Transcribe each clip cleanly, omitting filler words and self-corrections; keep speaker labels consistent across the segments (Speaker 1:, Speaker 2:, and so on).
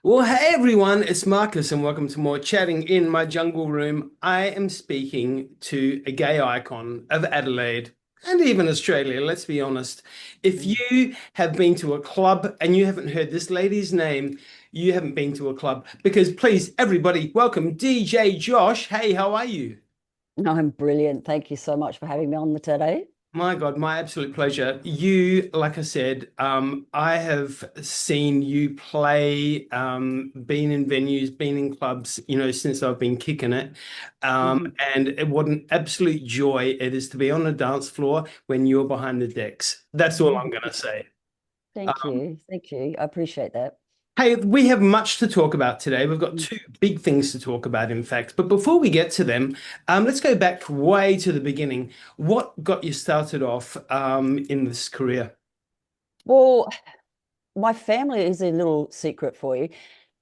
Speaker 1: Well, hey everyone, it's Marcus, and welcome to more chatting in my jungle room. I am speaking to a gay icon of Adelaide and even Australia, let's be honest. If
Speaker 2: Mm.
Speaker 1: you have been to a club and you haven't heard this lady's name, you haven't been to a club because please, everybody, welcome DJ Josh. Hey, how are you?
Speaker 2: I'm brilliant. Thank you so much for having me on the today.
Speaker 1: My God, my absolute pleasure. You, like I said, I have seen you play, been in venues, been in clubs, since I've been kicking it.
Speaker 2: Mhm.
Speaker 1: What an absolute joy it is to be on the dance floor when you're behind the decks. That's all I'm gonna say.
Speaker 2: Thank you. Thank you. I appreciate that.
Speaker 1: Hey, we have much to talk about today. We've got
Speaker 2: Mm.
Speaker 1: two big things to talk about, in fact. But before we get to them, let's go back way to the beginning. What got you started off in this career?
Speaker 2: Well, my family is a little secret for you.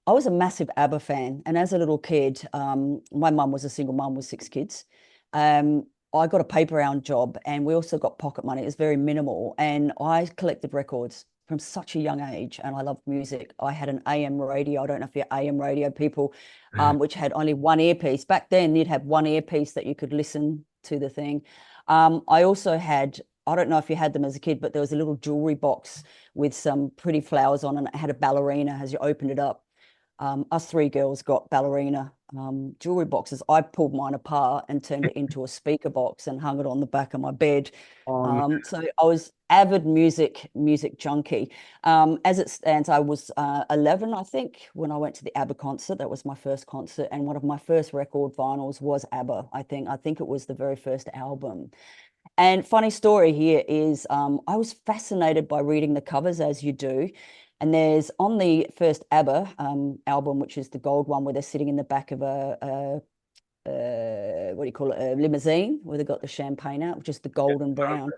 Speaker 2: I was a massive ABBA fan, and as a little kid, my mum was a single mum with six kids. I got a paper round job, and we also got pocket money. It was very minimal, and I collected records from such a young age, and I loved music. I had an AM radio. I don't know if you're AM radio people, which had only one earpiece. Back then, you'd have one earpiece that you could listen to the thing. I also had, I don't know if you had them as a kid, but there was a little jewelry box with some pretty flowers on, and it had a ballerina as you opened it up. Us three girls got ballerina jewelry boxes. I pulled mine apart and turned it into a speaker box and hung it on the back of my bed.
Speaker 1: On
Speaker 2: So I was avid music junkie. As it stands, I was 11, I think, when I went to the ABBA concert. That was my first concert, and one of my first record vinyls was ABBA. I think it was the very first album. And funny story here is I was fascinated by reading the covers as you do. And there's on the first ABBA album, which is the gold one, where they're sitting in the back of what do you call it, a limousine, where they've got the champagne out, which is the golden brown.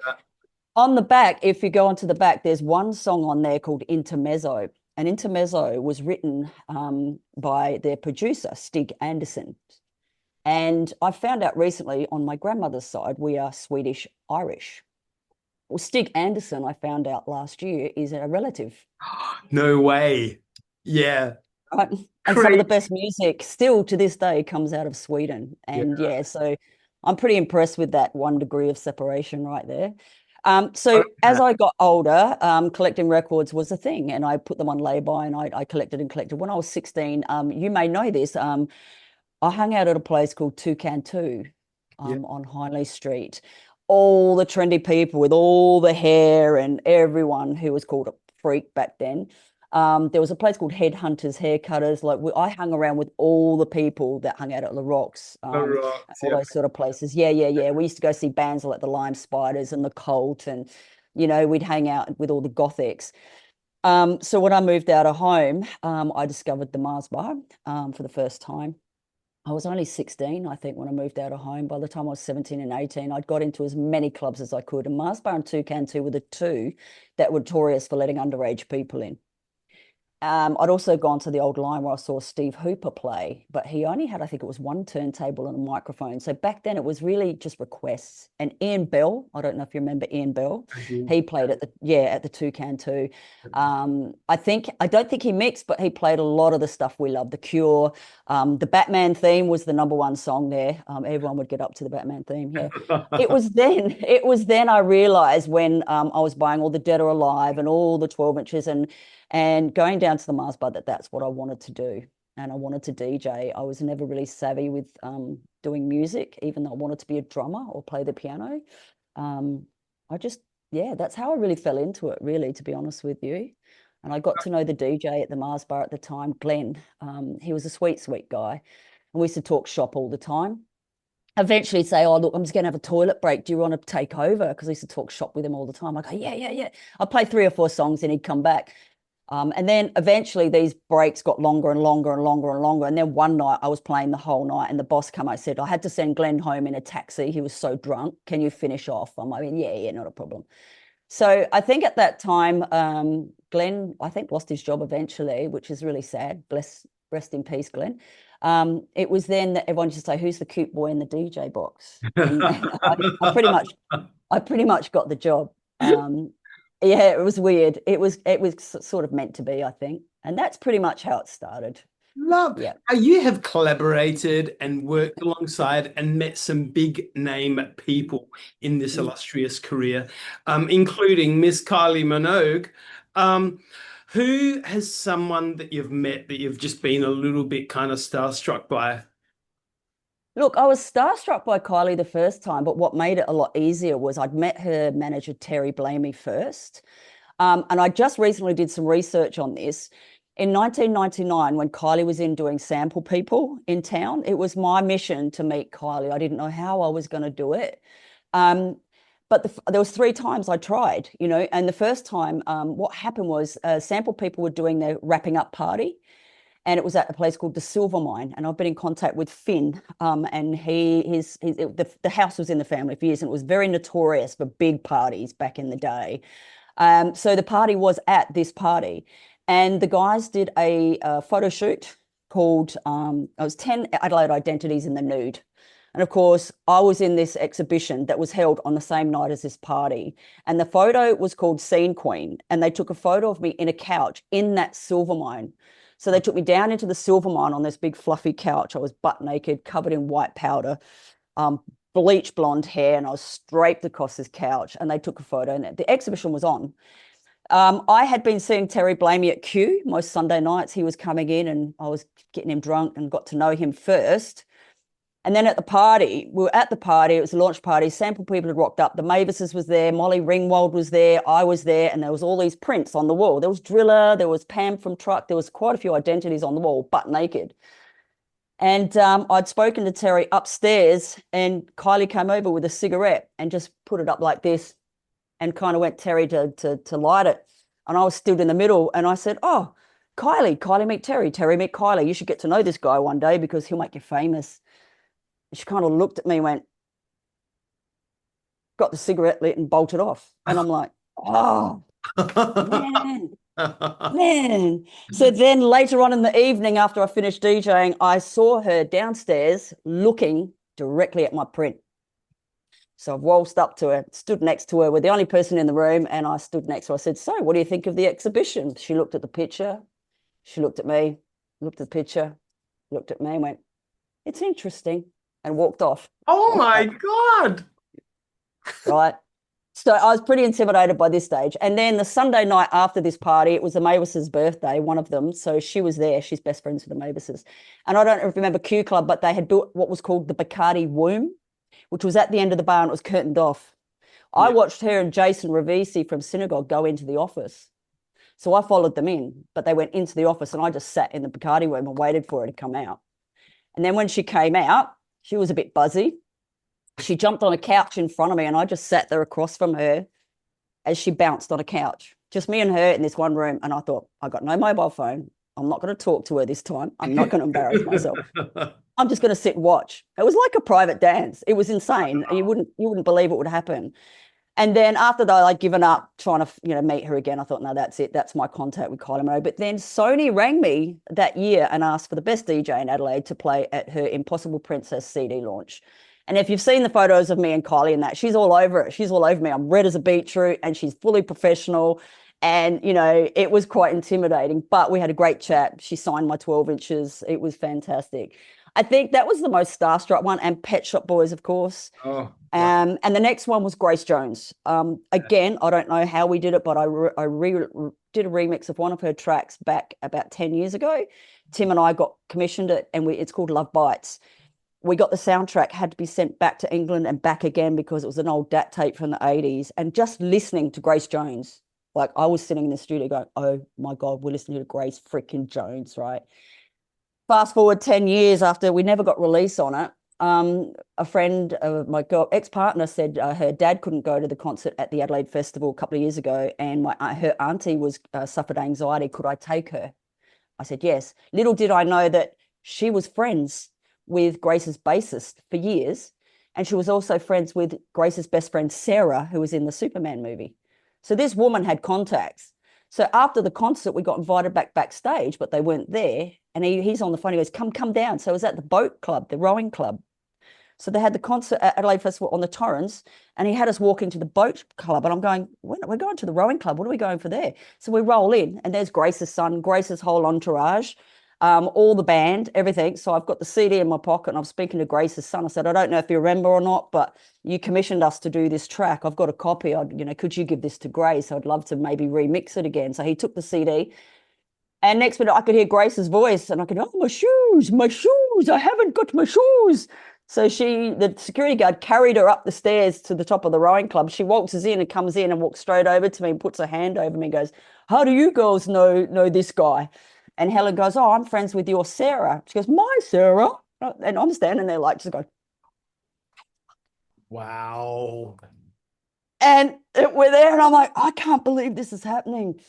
Speaker 2: On the back, if you go onto the back, there's one song on there called Intermezzo. And Intermezzo was written by their producer, Stig Anderson. And I found out recently on my grandmother's side, we are Swedish Irish. Well, Stig Anderson, I found out last year, is a relative,
Speaker 1: no way. Yeah.
Speaker 2: right? And some of
Speaker 1: Crazy.
Speaker 2: the best music still to this day comes out of Sweden.
Speaker 1: Yeah.
Speaker 2: And yeah, so I'm pretty impressed with that 1 degree of separation right there.
Speaker 1: Oh,
Speaker 2: So
Speaker 1: yeah.
Speaker 2: as I got older, collecting records was a thing, and I put them on lay-by, and I collected and collected. When I was 16, you may know this, I hung out at a place called Toucan 2
Speaker 1: Yeah.
Speaker 2: on Hindley Street. All the trendy people with all the hair and everyone who was called a freak back then. There was a place called Headhunters, Haircutters. I hung around with all the people that hung out at the Rocks,
Speaker 1: The rocks.
Speaker 2: all
Speaker 1: Yeah.
Speaker 2: those sort of places. Yeah, yeah, yeah. We used to go see bands like the Lime Spiders and the Cult, and we'd hang out with all the Gothics. So when I moved out of home, I discovered the Mars Bar for the first time. I was only 16, I think, when I moved out of home. By the time I was 17 and 18, I'd got into as many clubs as I could. And Mars Bar and Toucan 2 were the two that were notorious for letting underage people in. I'd also gone to the old line where I saw Steve Hooper play, but he only had, I think it was one turntable and a microphone. So back then it was really just requests. And Ian Bell, I don't know if you remember Ian Bell,
Speaker 1: I do.
Speaker 2: he played at the Toucan too. I don't think he mixed, but he played a lot of the stuff we love. The Cure, the Batman theme was the number one song there. Everyone would get up to the Batman theme. Yeah. It was then I realized when I was buying all the Dead or Alive and all the 12 inches and going down to the Mars Bar, that's what I wanted to do. And I wanted to DJ. I was never really savvy with doing music, even though I wanted to be a drummer or play the piano. Um, I just, yeah, that's how I really fell into it, really, to be honest with you. And I got to know the DJ at the Mars Bar at the time, Glenn. He was a sweet, sweet guy. And we used to talk shop all the time. Eventually he'd say, oh, look, I'm just going to have a toilet break. Do you want to take over? Because I used to talk shop with him all the time. I go, yeah, yeah, yeah. I'd play 3 or 4 songs and he'd come back. And then eventually these breaks got longer and longer and longer and longer. And then one night I was playing the whole night and the boss came. I said, I had to send Glenn home in a taxi. He was so drunk. Can you finish off? I'm like, yeah, yeah, not a problem. So I think at that time, Glenn, I think, lost his job eventually, which is really sad. Rest in peace, Glenn. It was then that everyone used to say, "Who's the cute boy in the DJ box?" And I pretty much got the job. Yeah, it was weird. It was sort of meant to be, I think. And that's pretty much how it started.
Speaker 1: Love.
Speaker 2: Yeah.
Speaker 1: You have collaborated and worked alongside and met some big name people in this illustrious career, including Miss Kylie Minogue. Who has someone that you've met that you've just been a little bit kind of starstruck by?
Speaker 2: Look, I was starstruck by Kylie the first time, but what made it a lot easier was I'd met her manager, Terry Blamey, first. And I just recently did some research on this. In 1999, when Kylie was in doing Sample People in town, it was my mission to meet Kylie. I didn't know how I was going to do it. But there was 3 times I tried, you know, and the first time, what happened was Sample People were doing their wrapping up party, and it was at a place called the Silver Mine. And I've been in contact with Finn, and the house was in the family for years, and it was very notorious for big parties back in the day. So the party was at this party, and the guys did a photo shoot called it was 10 Adelaide Identities in the Nude. And of course, I was in this exhibition that was held on the same night as this party. And the photo was called Scene Queen. And they took a photo of me in a couch in that silver mine. So they took me down into the silver mine on this big fluffy couch. I was butt naked, covered in white powder, bleach blonde hair, and I was draped across this couch. And they took a photo, and the exhibition was on. I had been seeing Terry Blamey at Q most Sunday nights. He was coming in, and I was getting him drunk and got to know him first. And then at the party, we were at the party, it was a launch party, Sample People had rocked up, the Mavises was there, Molly Ringwald was there, I was there, and there was all these prints on the wall. There was Driller, there was Pam from Truck, there was quite a few identities on the wall, butt naked. And I'd spoken to Terry upstairs, and Kylie came over with a cigarette and just put it up like this and kind of went Terry to light it. And I was stood in the middle, and I said, oh, Kylie meet Terry, Terry meet Kylie. You should get to know this guy one day because he'll make you famous. She kind of looked at me and went, got the cigarette lit and bolted off. And I'm like, oh, man. So then later on in the evening, after I finished DJing, I saw her downstairs looking directly at my print. So I waltzed up to her, stood next to her. We're the only person in the room, and I stood next to her. I said, so what do you think of the exhibition? She looked at the picture. She looked at me, looked at the picture, looked at me and went, it's interesting, and walked off.
Speaker 1: Oh my God.
Speaker 2: Right. So I was pretty intimidated by this stage. And then the Sunday night after this party, it was the Mavis's birthday, one of them. So she was there. She's best friends with the Mavises. And I don't remember Q Club, but they had built what was called the Bacardi Womb, which was at the end of the bar, and it was curtained off. I watched her and Jason Ravisi from Synagogue go into the office. So I followed them in, but they went into the office, and I just sat in the Bacardi Womb and waited for her to come out. And then when she came out, she was a bit buzzy. She jumped on a couch in front of me, and I just sat there across from her as she bounced on a couch. Just me and her in this one room. And I thought, I got no mobile phone. I'm not going to talk to her this time. I'm not going to embarrass myself. I'm just going to sit and watch. It was like a private dance. It was insane. You wouldn't believe it would happen. And then after that, I'd given up trying to, meet her again. I thought, no, that's it. That's my contact with Kylie Minogue. But then Sony rang me that year and asked for the best DJ in Adelaide to play at her Impossible Princess CD launch. And if you've seen the photos of me and Kylie and that, she's all over it. She's all over me. I'm red as a beetroot, and she's fully professional. And, it was quite intimidating, but we had a great chat. She signed my 12 inches. It was fantastic. I think that was the most starstruck one, and Pet Shop Boys, of course.
Speaker 1: Oh,
Speaker 2: wow. And the next one was Grace Jones. Again, I don't know how we did it, but I did a remix of one of her tracks back about 10 years ago. Tim and I got commissioned it, and it's called Love Bites. We got the soundtrack, had to be sent back to England and back again because it was an old DAT tape from the 80s. And just listening to Grace Jones, like I was sitting in the studio going, oh my God, we're listening to Grace freaking Jones, right? Fast forward 10 years after we never got release on it, a friend of my ex-partner said her dad couldn't go to the concert at the Adelaide Festival a couple of years ago, and her auntie suffered anxiety. Could I take her? I said yes. Little did I know that she was friends with Grace's bassist for years, and she was also friends with Grace's best friend Sarah, who was in the Superman movie. So this woman had contacts. So after the concert, we got invited backstage, but they weren't there. And he's on the phone. He goes, come down. So it was at the boat club, the rowing club. So they had the concert at Adelaide Festival on the Torrens, and he had us walk into the boat club. And I'm going, we're going to the rowing club. What are we going for there? So we roll in, and there's Grace's son, Grace's whole entourage, all the band, everything. So I've got the CD in my pocket, and I'm speaking to Grace's son. I said, I don't know if you remember or not, but you commissioned us to do this track. I've got a copy. Could you give this to Grace? I'd love to maybe remix it again. So he took the CD. And next minute, I could hear Grace's voice, and I could, oh, my shoes, I haven't got my shoes. So the security guard carried her up the stairs to the top of the rowing club. She waltzes in and comes in and walks straight over to me and puts her hand over me and goes, how do you girls know this guy? And Helen goes, oh, I'm friends with your Sarah. She goes, my Sarah? And I'm standing there like just going,
Speaker 1: wow.
Speaker 2: and we're there, and I'm like, I can't believe this is happening.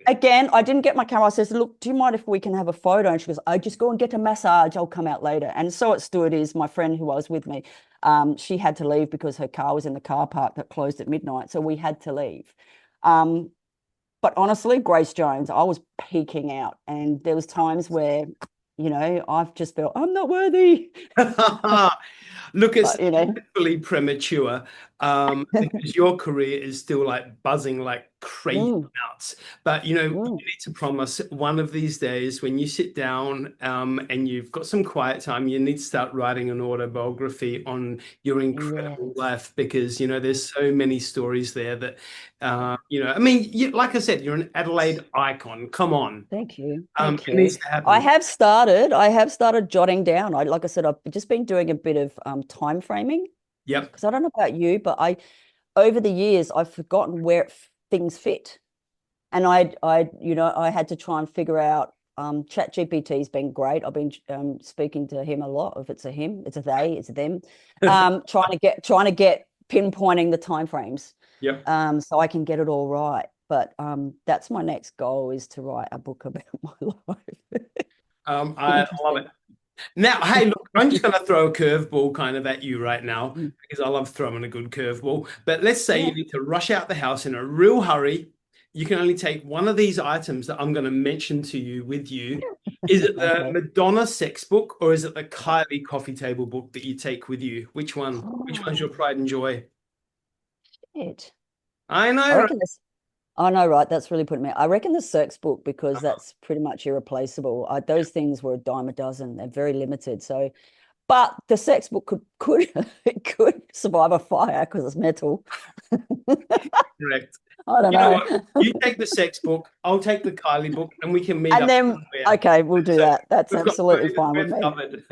Speaker 2: Again, I didn't get my camera. I says, look, do you mind if we can have a photo? And she goes, I just go and get a massage. I'll come out later. And so it stood is my friend who was with me. She had to leave because her car was in the car park that closed at midnight. So we had to leave. But honestly, Grace Jones, I was peeking out. And there was times where, I've just felt, I'm not worthy.
Speaker 1: Look, it's
Speaker 2: But,
Speaker 1: hopefully premature because your career is still like buzzing like crazy nuts. But you need to promise one of these days when you sit down and you've got some quiet time, you need to start writing an autobiography on your incredible life because there's so many stories there that I mean, like I said, you're an Adelaide icon. Come on.
Speaker 2: Thank you.
Speaker 1: It
Speaker 2: You.
Speaker 1: needs to happen.
Speaker 2: I have started jotting down. Like I said, I've just been doing a bit of time framing.
Speaker 1: Yep.
Speaker 2: Because I don't know about you, but over the years, I've forgotten where things fit. And I had to try and figure out, ChatGPT's been great. I've been speaking to him a lot. If it's a him, it's a they, it's a them. Trying to get pinpointing the time frames.
Speaker 1: Yep.
Speaker 2: So I can get it all right. But that's my next goal, is to write a book about my life.
Speaker 1: I love it. Now, hey, look, I'm just going to throw a curveball kind of at you right now because I love throwing a good curveball. But let's say you need to rush out the house in a real hurry. You can only take one of these items that I'm going to mention to you with you. Is it the Madonna sex book or is it the Kylie coffee table book that you take with you? Which one? Which one's your pride and joy?
Speaker 2: Shit.
Speaker 1: I know.
Speaker 2: I reckon this. I know, right? That's really putting me. I reckon the sex book, because that's pretty much irreplaceable. Those things were a dime a dozen. They're very limited. So, but the sex book could it could survive a fire because it's metal.
Speaker 1: Correct.
Speaker 2: I don't know.
Speaker 1: What? You take the sex book, I'll take the Kylie book, and we can meet
Speaker 2: and
Speaker 1: up.
Speaker 2: then, okay, we'll do that. That's absolutely fine with me.
Speaker 1: Covered.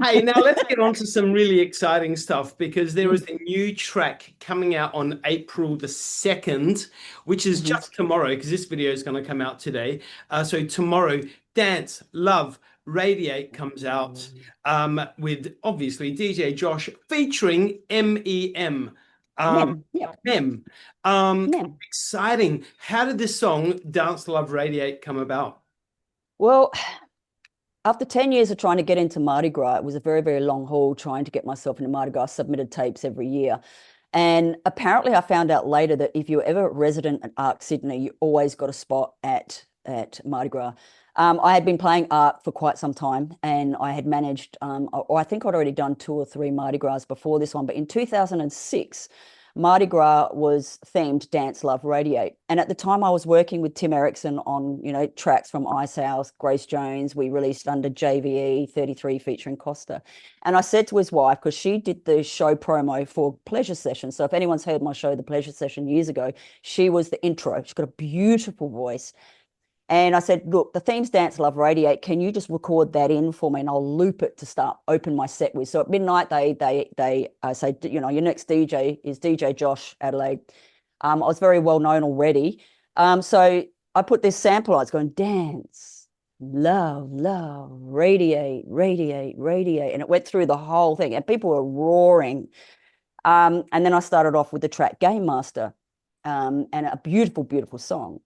Speaker 1: Hey, now let's get on to some really exciting stuff because there is a new track coming out on April the 2nd, which is just tomorrow because this video is going to come out today. So tomorrow, Dance Love Radiate comes out with obviously DJ JoSH featuring MEM. Mem. Exciting. How did this song, Dance Love Radiate, come about?
Speaker 2: Well, after 10 years of trying to get into Mardi Gras, it was a very, very long haul trying to get myself into Mardi Gras. I submitted tapes every year. And apparently I found out later that if you're ever a resident at Arc Sydney, you always got a spot at Mardi Gras. I had been playing Arc for quite some time, and I had managed, or I think I'd already done 2 or 3 Mardi Gras before this one, but in 2006, Mardi Gras was themed Dance Love Radiate. And at the time I was working with Tim Erickson on, tracks from Ice House, Grace Jones. We released under JVE 33 featuring Costa. And I said to his wife, because she did the show promo for Pleasure Session. So if anyone's heard my show, The Pleasure Session, years ago, she was the intro. She's got a beautiful voice. And I said, look, the theme's Dance Love Radiate. Can you just record that in for me and I'll loop it to open my set with? So at midnight, they say, your next DJ is DJ JoSH Adelaide. I was very well known already. So I put this sample on. It's going, dance, love, love, radiate, radiate, radiate. And it went through the whole thing and people were roaring. And then I started off with the track Game Master and a beautiful, beautiful song.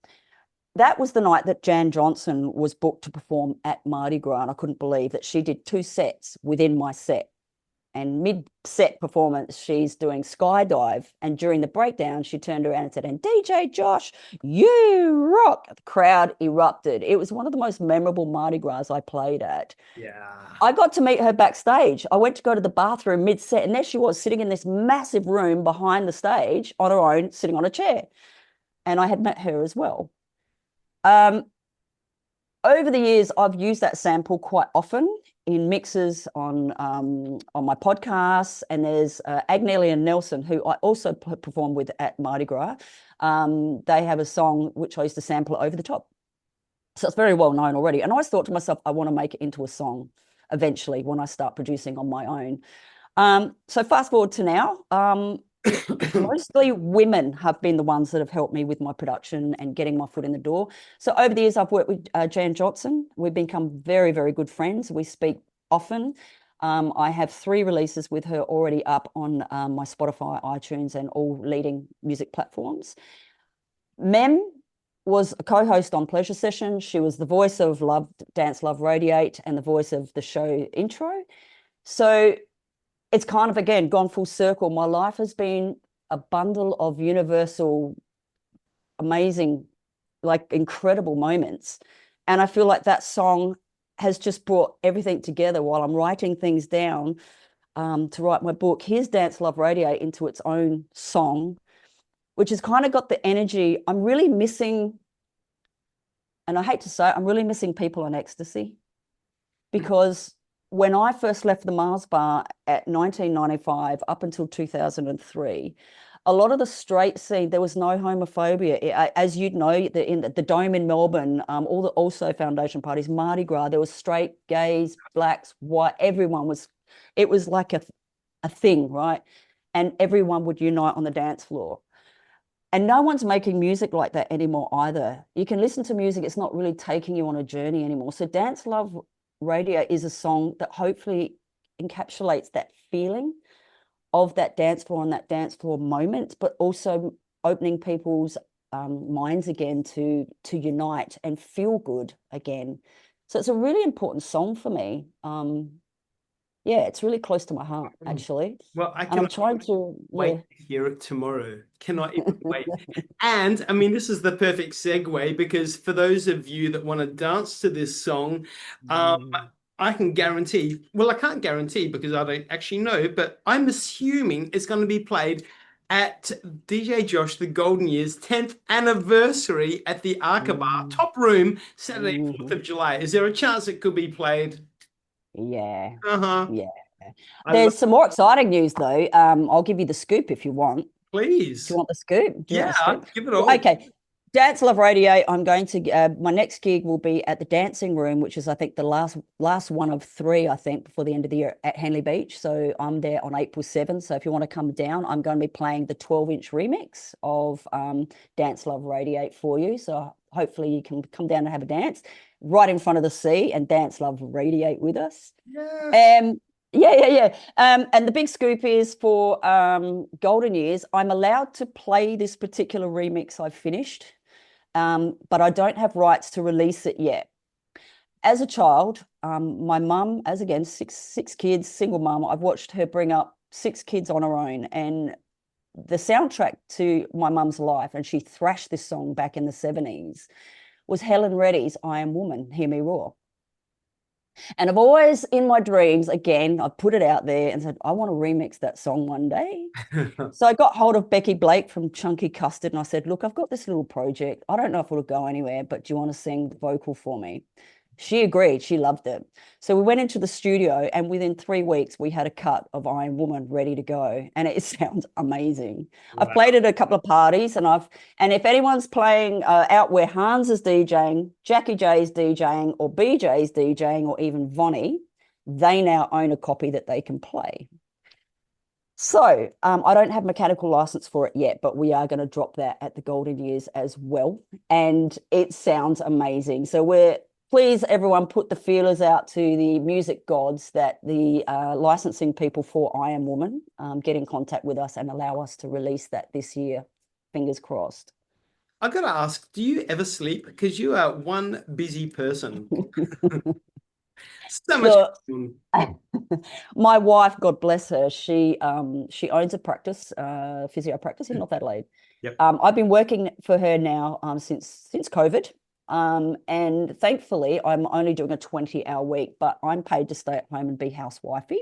Speaker 2: That was the night that Jan Johnson was booked to perform at Mardi Gras, and I couldn't believe that she did 2 sets within my set. And mid-set performance, she's doing skydive. And during the breakdown, she turned around and said, and DJ JoSH, you rock. The crowd erupted. It was one of the most memorable Mardi Gras I played at.
Speaker 1: Yeah.
Speaker 2: I got to meet her backstage. I went to go to the bathroom mid-set, and there she was sitting in this massive room behind the stage on her own, sitting on a chair. And I had met her as well. Over the years, I've used that sample quite often in mixes on my podcasts. And there's Agnelia Nelson, who I also perform with at Mardi Gras. They have a song which I used to sample over the top. So it's very well known already. And I always thought to myself, I want to make it into a song eventually when I start producing on my own. So fast forward to now. Mostly women have been the ones that have helped me with my production and getting my foot in the door. So over the years, I've worked with Jan Johnson. We've become very, very good friends. We speak often. I have 3 releases with her already up on my Spotify, iTunes, and all leading music platforms. Mem was a co-host on Pleasure Session. She was the voice of Dance Love Radiate and the voice of the show intro. So it's kind of, again, gone full circle. My life has been a bundle of universal, amazing, like incredible moments. And I feel like that song has just brought everything together while I'm writing things down to write my book. Here's Dance Love Radiate into its own song, which has kind of got the energy. I'm really missing, and I hate to say it, I'm really missing People on Ecstasy, because when I first left the Mars Bar at 1995 up until 2003, a lot of the straight scene, there was no homophobia. As you'd know, in the Dome in Melbourne, all the Also Foundation parties, Mardi Gras, there was straight, gays, blacks, white, everyone was, it was like a thing, right? And everyone would unite on the dance floor. And no one's making music like that anymore either. You can listen to music, it's not really taking you on a journey anymore. So Dance Love Radio is a song that hopefully encapsulates that feeling of that dance floor and that dance floor moment, but also opening people's minds again to unite and feel good again. So it's a really important song for me. Yeah, it's really close to my heart, actually.
Speaker 1: Well, I
Speaker 2: And I'm
Speaker 1: cannot
Speaker 2: trying to,
Speaker 1: wait
Speaker 2: yeah.
Speaker 1: to hear it tomorrow. Cannot even wait. And I mean, this is the perfect segue, because for those of you that want to dance to this song, I can guarantee, well, I can't guarantee because I don't actually know, but I'm assuming it's going to be played at DJ JoSH the Golden Years 10th anniversary at the Arkaba Top Room, Saturday, 4th of July. Is there a chance it could be played?
Speaker 2: Yeah,
Speaker 1: Uh-huh.
Speaker 2: yeah.
Speaker 1: I love
Speaker 2: There's some more exciting news, though. I'll give you the scoop if you want. Do you
Speaker 1: Please.
Speaker 2: want the scoop? Do you want
Speaker 1: Yeah,
Speaker 2: the scoop?
Speaker 1: give it all.
Speaker 2: Okay. Dance Love Radio. I'm going to my next gig will be at the Dancing Room, which is I think the last one of 3, I think, before the end of the year at Henley Beach. So I'm there on April 7th. So if you want to come down, I'm going to be playing the 12-inch remix of Dance Love Radiate for you. So hopefully you can come down and have a dance right in front of the sea and Dance Love Radiate with us.
Speaker 1: Yes.
Speaker 2: Yeah. And the big scoop is for Golden Years, I'm allowed to play this particular remix I've finished, but I don't have rights to release it yet. As a child, my mum, as again, six kids, single mum, I've watched her bring up 6 kids on her own. And the soundtrack to my mum's life, and she thrashed this song back in the 70s, was Helen Reddy's I Am Woman, Hear Me Roar. And I've always, in my dreams, again, I've put it out there and said, I want to remix that song one day. So I got hold of Becky Blake from Chunky Custard and I said, look, I've got this little project. I don't know if it'll go anywhere, but do you want to sing the vocal for me? She agreed. She loved it. So we went into the studio and within 3 weeks, we had a cut of I Am Woman ready to go. And it sounds amazing. I've played it at a couple of parties and if anyone's playing out where Hans is DJing, Jackie J is DJing or BJ is DJing or even Vonnie, they now own a copy that they can play. So I don't have mechanical license for it yet, but we are going to drop that at the Golden Years as well. And it sounds amazing. So please, everyone, put the feelers out to the music gods that the licensing people for I Am Woman get in contact with us and allow us to release that this year. Fingers crossed.
Speaker 1: I've got to ask, do you ever sleep? Because you are one busy person. So much
Speaker 2: Look,
Speaker 1: going
Speaker 2: my wife, God bless her, she owns a practice, physio practice in
Speaker 1: on.
Speaker 2: North Adelaide.
Speaker 1: Yep.
Speaker 2: I've been working for her now since COVID. And thankfully, I'm only doing a 20-hour week, but I'm paid to stay at home and be housewifey.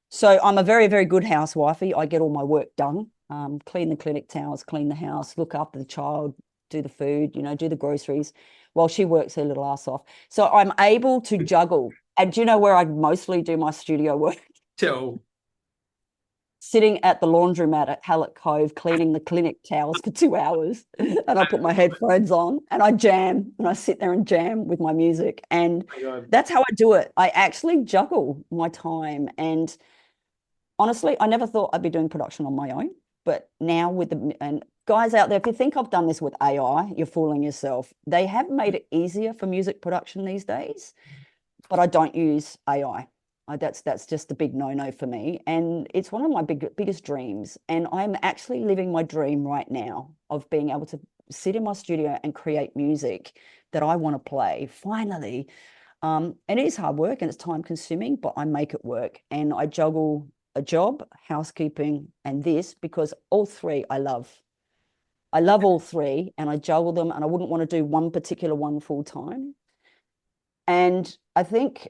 Speaker 2: So I'm a very, very good housewifey. I get all my work done, clean the clinic towels, clean the house, look after the child, do the food, do the groceries while she works her little ass off. So I'm able to juggle. And do you know where I mostly do my studio work?
Speaker 1: So
Speaker 2: Sitting at the laundromat at Hallett Cove, cleaning the clinic towels for 2 hours. And I put my headphones on and I jam and I sit there and jam with my music. And
Speaker 1: my God.
Speaker 2: that's how I do it. I actually juggle my time. And honestly, I never thought I'd be doing production on my own. But now with and guys out there, if you think I've done this with AI, you're fooling yourself. They have made it easier for music production these days, but I don't use AI. That's just a big no-no for me. And it's one of my biggest dreams. And I'm actually living my dream right now of being able to sit in my studio and create music that I want to play, finally. And it is hard work and it's time consuming, but I make it work. And I juggle a job, housekeeping, and this because all three I love. I love all three and I juggle them, and I wouldn't want to do one particular one full time. And I think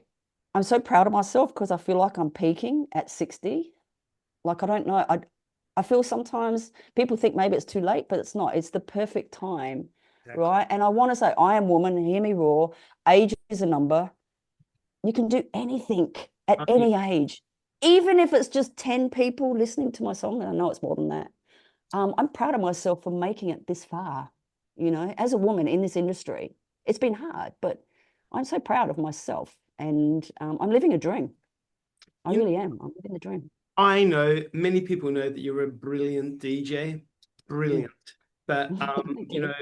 Speaker 2: I'm so proud of myself because I feel like I'm peaking at 60. Like, I don't know. I feel sometimes people think maybe it's too late, but it's not. It's the perfect time,
Speaker 1: Exactly.
Speaker 2: right? And I want to say, I am woman, hear me roar. Age is a number. You can do anything at
Speaker 1: Oh, yeah.
Speaker 2: any age, even if it's just 10 people listening to my song. And I know it's more than that. I'm proud of myself for making it this far, as a woman in this industry. It's been hard, but I'm so proud of myself. And I'm living a dream. I
Speaker 1: You know,
Speaker 2: really am. I'm living the dream.
Speaker 1: I know many people know that you're a brilliant DJ,
Speaker 2: Mm.
Speaker 1: brilliant. But
Speaker 2: Thank you.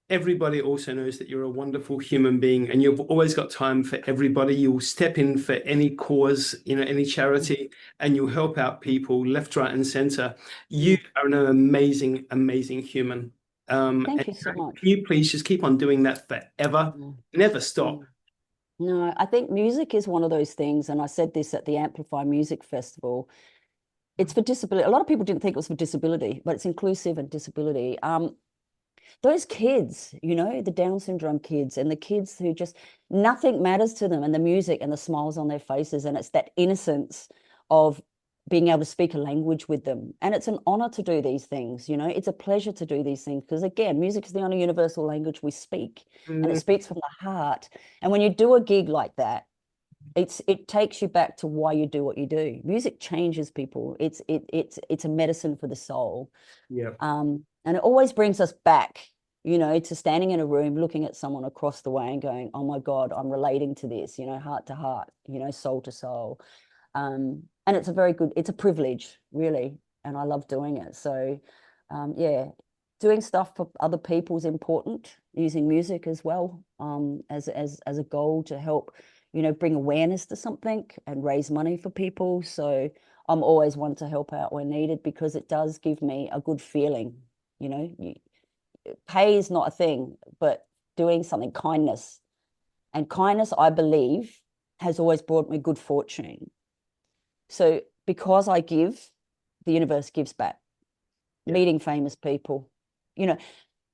Speaker 1: everybody also knows that you're a wonderful human being and you've always got time for everybody. You'll step in for any cause, any charity, and you'll help out people left, right, and center. You
Speaker 2: Mm.
Speaker 1: are an amazing, amazing human.
Speaker 2: Thank
Speaker 1: And
Speaker 2: you so much.
Speaker 1: can you please just keep on doing that forever?
Speaker 2: Mm.
Speaker 1: Never stop.
Speaker 2: Mm. No, I think music is one of those things, and I said this at the Amplify Music Festival. It's for disability. A lot of people didn't think it was for disability, but it's inclusive and disability. Those kids, the Down syndrome kids and the kids who just nothing matters to them, and the music and the smiles on their faces, and it's that innocence of being able to speak a language with them. And it's an honor to do these things, it's a pleasure to do these things because, again, music is the only universal language we speak, and it
Speaker 1: Mm,
Speaker 2: speaks from the heart. And when you do a gig like that, it takes you back to why you do what you do. Music changes people. It's a medicine for the soul.
Speaker 1: yeah.
Speaker 2: And it always brings us back, to standing in a room, looking at someone across the way and going, oh my God, I'm relating to this, heart to heart, soul to soul. And it's a privilege, really. And I love doing it. So, yeah, doing stuff for other people is important, using music as well, as a goal to help, bring awareness to something and raise money for people. So I'm always one to help out when needed because it does give me a good feeling. Pay is not a thing, but doing something, kindness. And kindness, I believe, has always brought me good fortune. So because I give, the universe gives back.
Speaker 1: Yeah.
Speaker 2: Meeting famous people, you know,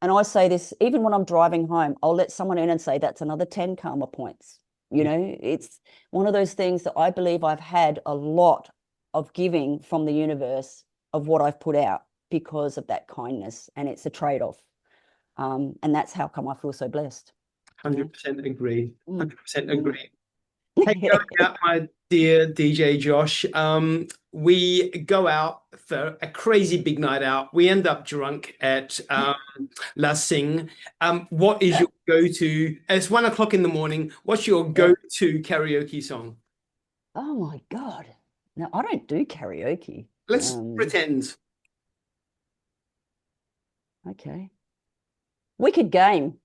Speaker 2: and I say this even when I'm driving home, I'll let someone in and say, that's another 10 karma points.
Speaker 1: Yeah.
Speaker 2: It's one of those things that I believe I've had a lot of giving from the universe of what I've put out because of that kindness. And it's a trade-off. And that's how come I feel so blessed.
Speaker 1: 100% agree.
Speaker 2: Mm,
Speaker 1: 100%
Speaker 2: mm.
Speaker 1: agree. Hey, going out, my dear DJ Josh. We go out for a crazy big night out. We end up drunk at La Sing. What is your go-to? It's 1 o'clock in the morning. What's your
Speaker 2: Yeah.
Speaker 1: go-to karaoke song?
Speaker 2: Oh my God. No, I don't do karaoke.
Speaker 1: Let's pretend.
Speaker 2: Okay. Wicked Game.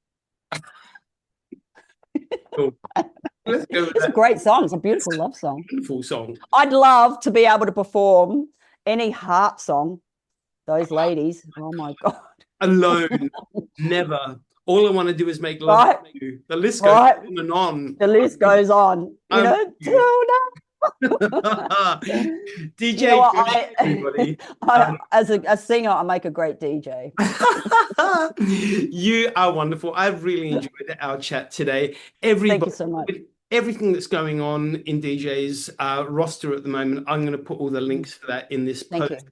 Speaker 1: Cool. Let's go with
Speaker 2: It's a
Speaker 1: that.
Speaker 2: great song. It's a
Speaker 1: It's
Speaker 2: beautiful
Speaker 1: a
Speaker 2: love song.
Speaker 1: wonderful song.
Speaker 2: I'd love to be able to perform any heart song. Those ladies. Oh my God.
Speaker 1: Alone, never. All I want to do is make love
Speaker 2: Right,
Speaker 1: to you. The list goes
Speaker 2: right.
Speaker 1: on and on.
Speaker 2: The list goes on, you
Speaker 1: I'm with
Speaker 2: know,
Speaker 1: you.
Speaker 2: you know
Speaker 1: DJ
Speaker 2: what?
Speaker 1: JoSH, everybody.
Speaker 2: As a singer, I make a great DJ.
Speaker 1: You are wonderful. I've really enjoyed our chat today.
Speaker 2: Thank
Speaker 1: Everybody,
Speaker 2: you so much.
Speaker 1: with everything that's going on in DJ's roster at the moment, I'm going to put all the links for that in this
Speaker 2: Thank
Speaker 1: post.
Speaker 2: you.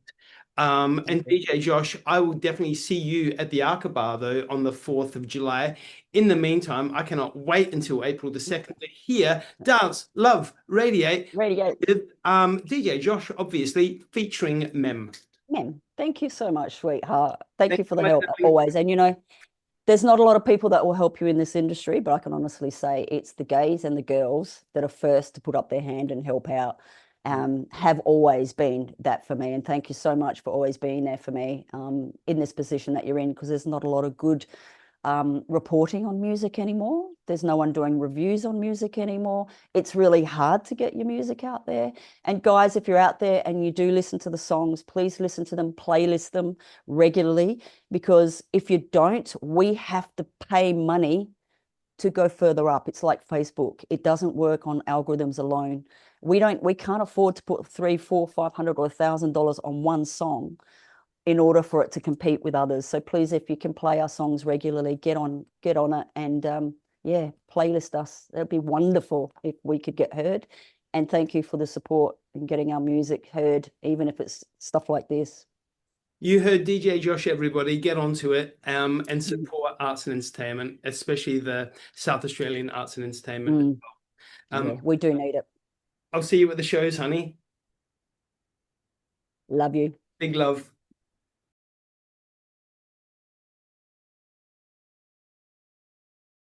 Speaker 1: And
Speaker 2: Thank you.
Speaker 1: DJ JoSH, I will definitely see you at the Arkaba though on the 4th of July. In the meantime, I cannot wait until April the 2nd to hear Dance Love Radiate
Speaker 2: Radio.
Speaker 1: with DJ JoSH, obviously featuring Mem.
Speaker 2: Man, thank you so much, sweetheart. Thank
Speaker 1: Thank
Speaker 2: you for
Speaker 1: you,
Speaker 2: the
Speaker 1: my
Speaker 2: help
Speaker 1: darling.
Speaker 2: always. And you know, there's not a lot of people that will help you in this industry, but I can honestly say it's the gays and the girls that are first to put up their hand and help out. Have always been that for me. And thank you so much for always being there for me in this position that you're in, because there's not a lot of good reporting on music anymore. There's no one doing reviews on music anymore. It's really hard to get your music out there. And guys, if you're out there and you do listen to the songs, please listen to them, playlist them regularly, because if you don't, we have to pay money to go further up. It's like Facebook. It doesn't work on algorithms alone. We can't afford to put $300, $400, $500 or $1,000 on one song in order for it to compete with others. So please, if you can play our songs regularly, get on it, and yeah, playlist us. That'd be wonderful if we could get heard. And thank you for the support in getting our music heard, even if it's stuff like this.
Speaker 1: You heard DJ JoSH, everybody. Get onto it and support arts and entertainment, especially the South Australian arts and entertainment.
Speaker 2: Yeah, we do need it.
Speaker 1: I'll see you at the shows, honey.
Speaker 2: Love you.
Speaker 1: Big love.